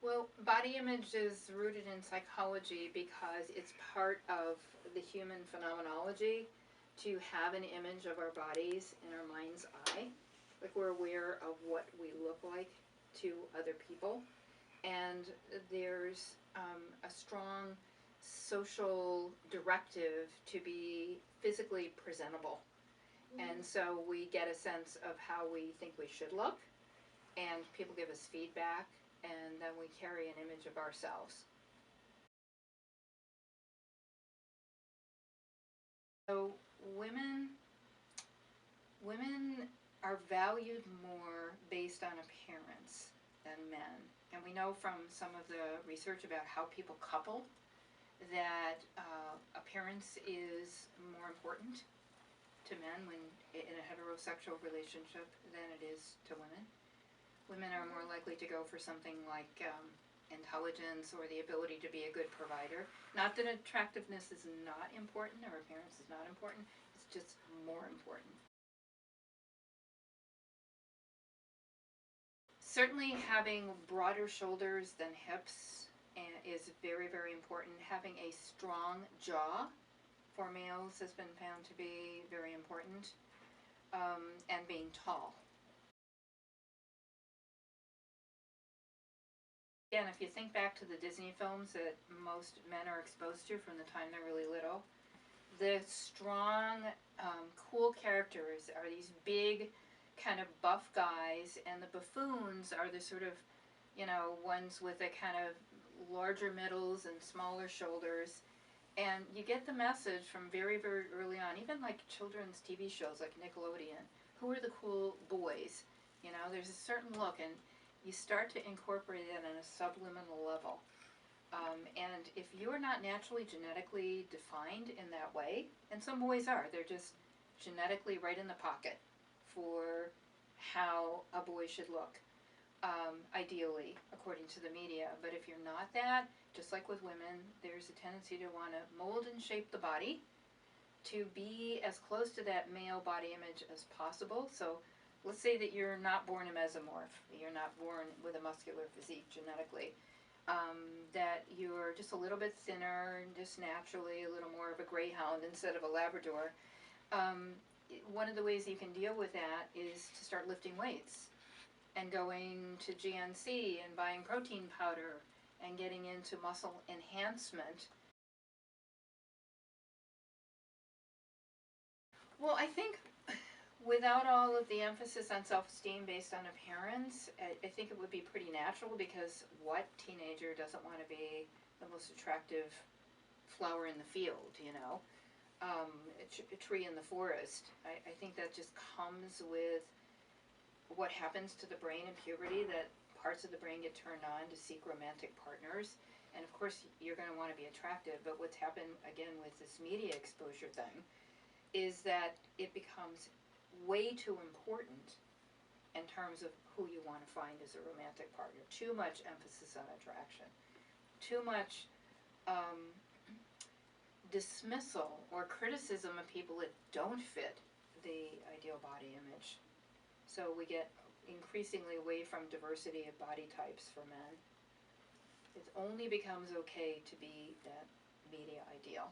Well, body image is rooted in psychology because it's part of the human phenomenology to have an image of our bodies in our mind's eye. Like we're aware of what we look like to other people. And there's a strong social directive to be physically presentable. And so we get a sense of how we think we should look, and people give us feedback, and then we carry an image of ourselves. So women women are valued more based on appearance than men. And we know from some of the research about how people couple that appearance is more important to men when in a heterosexual relationship than it is to women. Women are more likely to go for something like intelligence or the ability to be a good provider. Not that attractiveness is not important or appearance is not important, it's just more important. Certainly having broader shoulders than hips is very, very important. Having a strong jaw for males has been found to be very important, and being tall. Again, if you think back to the Disney films that most men are exposed to from the time they're really little, the strong, cool characters are these big, kind of buff guys, and the buffoons are the sort of, ones with the kind of larger middles and smaller shoulders. And you get the message from very, very early on, even like children's TV shows like Nickelodeon. Who are the cool boys? There's a certain look, and you start to incorporate it on a subliminal level. And if you're not naturally genetically defined in that way, and some boys are, they're just genetically right in the pocket for how a boy should look, ideally, according to the media. But if you're not that, just like with women, there's a tendency to want to mold and shape the body to be as close to that male body image as possible. So let's say that you're not born a mesomorph, you're not born with a muscular physique genetically, that you're just a little bit thinner, just naturally a little more of a greyhound instead of a Labrador. One of the ways you can deal with that is to start lifting weights and going to GNC and buying protein powder and getting into muscle enhancement. Well, I think without all of the emphasis on self-esteem based on appearance, I think it would be pretty natural, because what teenager doesn't want to be the most attractive flower in the field, a tree in the forest? I think that just comes with what happens to the brain in puberty, that parts of the brain get turned on to seek romantic partners. And of course, you're going to want to be attractive, but what's happened, again, with this media exposure thing, is that it becomes way too important in terms of who you want to find as a romantic partner. Too much emphasis on attraction. Too much dismissal or criticism of people that don't fit the ideal body image. So we get increasingly away from diversity of body types for men. It only becomes okay to be that media ideal.